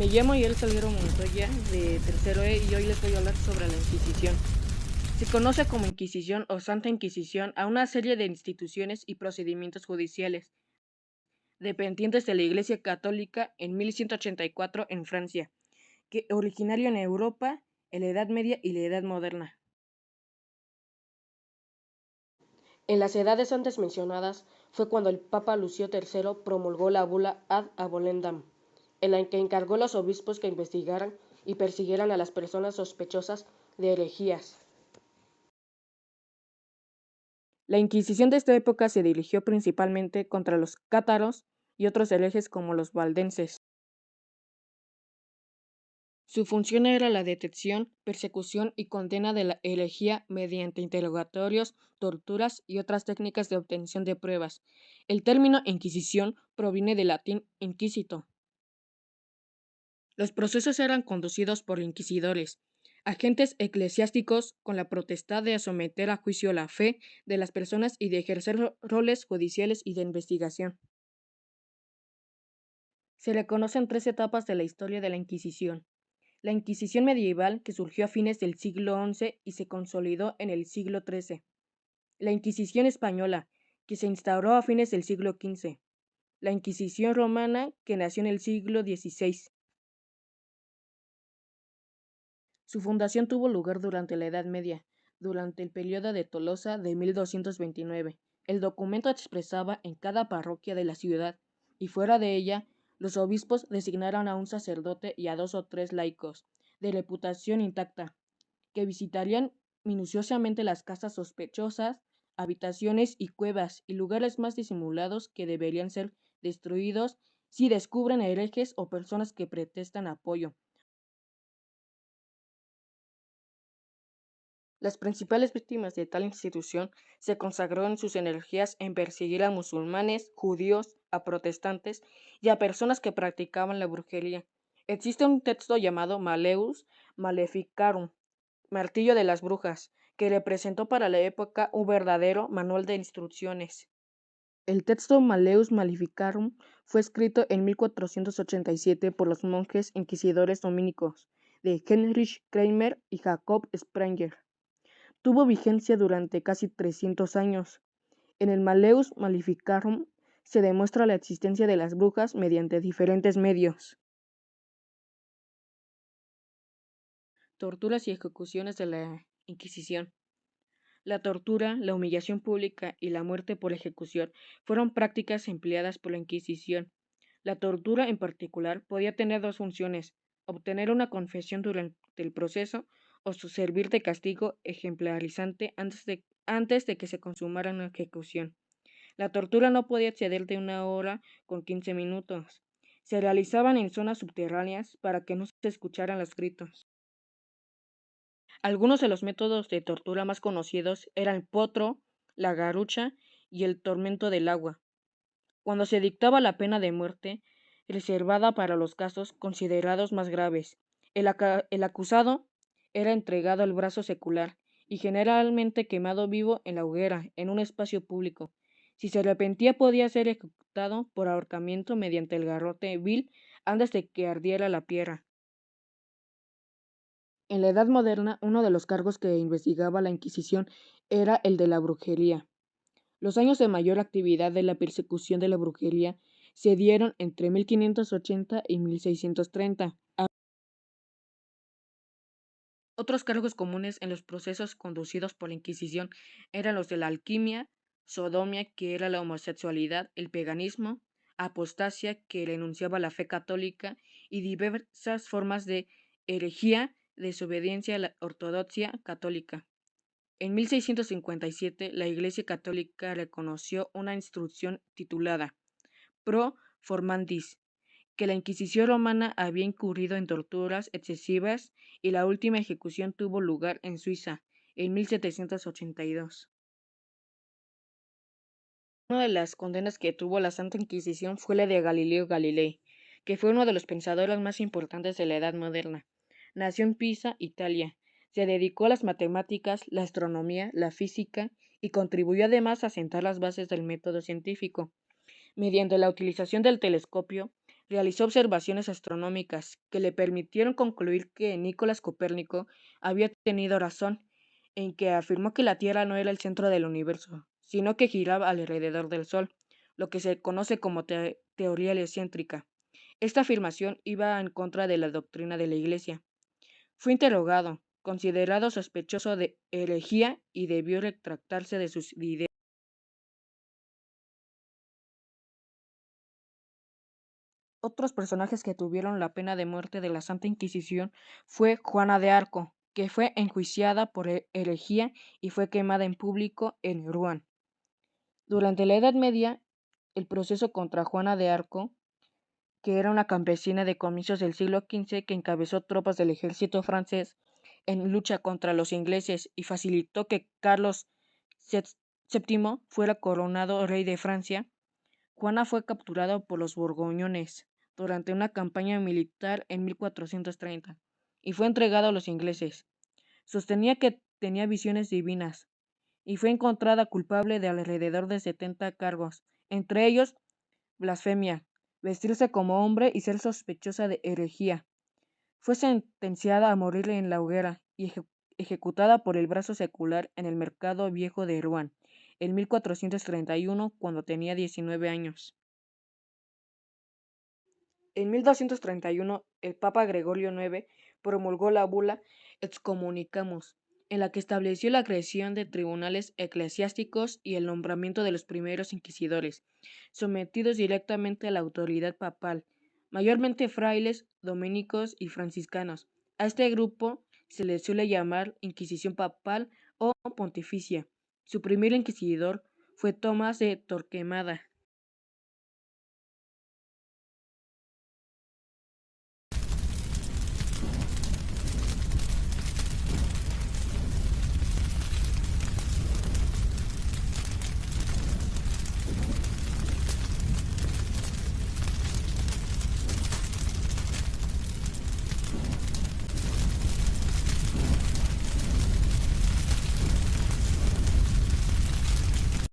Me llamo Yael Salguero Montoya, de tercero E, y hoy les voy a hablar sobre la Inquisición. Se conoce como Inquisición o Santa Inquisición a una serie de instituciones y procedimientos judiciales dependientes de la Iglesia Católica en 1184 en Francia, que originario en Europa en la Edad Media y la Edad Moderna. En las edades antes mencionadas fue cuando el Papa Lucio III promulgó la bula Ad Abolendam, en la que encargó a los obispos que investigaran y persiguieran a las personas sospechosas de herejías. La Inquisición de esta época se dirigió principalmente contra los cátaros y otros herejes como los valdenses. Su función era la detección, persecución y condena de la herejía mediante interrogatorios, torturas y otras técnicas de obtención de pruebas. El término Inquisición proviene del latín inquisito. Los procesos eran conducidos por inquisidores, agentes eclesiásticos con la potestad de someter a juicio la fe de las personas y de ejercer roles judiciales y de investigación. Se le conocen tres etapas de la historia de la Inquisición. La Inquisición medieval, que surgió a fines del siglo XI y se consolidó en el siglo XIII. La Inquisición española, que se instauró a fines del siglo XV. La Inquisición romana, que nació en el siglo XVI. Su fundación tuvo lugar durante la Edad Media, durante el período de Tolosa de 1229. El documento expresaba en cada parroquia de la ciudad, y fuera de ella, los obispos designaron a un sacerdote y a 2 o 3 laicos, de reputación intacta, que visitarían minuciosamente las casas sospechosas, habitaciones y cuevas y lugares más disimulados que deberían ser destruidos si descubren herejes o personas que pretestan apoyo. Las principales víctimas de tal institución se consagró en sus energías en perseguir a musulmanes, judíos, a protestantes y a personas que practicaban la brujería. Existe un texto llamado Maleus Maleficarum, Martillo de las Brujas, que representó para la época un verdadero manual de instrucciones. El texto Maleus Maleficarum fue escrito en 1487 por los monjes inquisidores dominicos de Heinrich Kramer y Jacob Sprenger. Tuvo vigencia durante casi 300 años. En el Maleus Maleficarum se demuestra la existencia de las brujas mediante diferentes medios. Torturas y ejecuciones de la Inquisición. La tortura, la humillación pública y la muerte por ejecución fueron prácticas empleadas por la Inquisición. La tortura en particular podía tener dos funciones: obtener una confesión durante el proceso o servir de castigo ejemplarizante antes de que se consumara una ejecución. La tortura no podía exceder de 1 hora con 15 minutos. Se realizaban en zonas subterráneas para que no se escucharan los gritos. Algunos de los métodos de tortura más conocidos eran el potro, la garrucha y el tormento del agua. Cuando se dictaba la pena de muerte, reservada para los casos considerados más graves, el acusado era entregado al brazo secular y generalmente quemado vivo en la hoguera, en un espacio público. Si se arrepentía, podía ser ejecutado por ahorcamiento mediante el garrote vil antes de que ardiera la piedra. En la Edad Moderna, uno de los cargos que investigaba la Inquisición era el de la brujería. Los años de mayor actividad de la persecución de la brujería se dieron entre 1580 y 1630. Otros cargos comunes en los procesos conducidos por la Inquisición eran los de la alquimia, sodomía, que era la homosexualidad, el paganismo, apostasia, que renunciaba a la fe católica, y diversas formas de herejía, desobediencia a la ortodoxia católica. En 1657, la Iglesia Católica reconoció una instrucción titulada Pro Formandis, que la Inquisición romana había incurrido en torturas excesivas, y la última ejecución tuvo lugar en Suiza en 1782. Una de las condenas que tuvo la Santa Inquisición fue la de Galileo Galilei, que fue uno de los pensadores más importantes de la Edad Moderna. Nació en Pisa, Italia. Se dedicó a las matemáticas, la astronomía, la física y contribuyó además a sentar las bases del método científico. Mediante la utilización del telescopio, Realizó observaciones astronómicas que le permitieron concluir que Nicolás Copérnico había tenido razón en que afirmó que la Tierra no era el centro del universo, sino que giraba alrededor del Sol, lo que se conoce como teoría heliocéntrica. Esta afirmación iba en contra de la doctrina de la Iglesia. Fue interrogado, considerado sospechoso de herejía y debió retractarse de sus ideas. Otros personajes que tuvieron la pena de muerte de la Santa Inquisición fue Juana de Arco, que fue enjuiciada por herejía y fue quemada en público en Rouen. Durante la Edad Media, el proceso contra Juana de Arco, que era una campesina de comienzos del siglo XV que encabezó tropas del ejército francés en lucha contra los ingleses y facilitó que Carlos VII fuera coronado rey de Francia. Juana fue capturada por los borgoñones durante una campaña militar en 1430 y fue entregada a los ingleses. Sostenía que tenía visiones divinas y fue encontrada culpable de alrededor de 70 cargos, entre ellos blasfemia, vestirse como hombre y ser sospechosa de herejía. Fue sentenciada a morir en la hoguera y ejecutada por el brazo secular en el mercado viejo de Rouen en 1431 cuando tenía 19 años. En 1231, el Papa Gregorio IX promulgó la bula Excommunicamus, en la que estableció la creación de tribunales eclesiásticos y el nombramiento de los primeros inquisidores, sometidos directamente a la autoridad papal, mayormente frailes, dominicos y franciscanos. A este grupo se le suele llamar Inquisición papal o pontificia. Su primer inquisidor fue Tomás de Torquemada,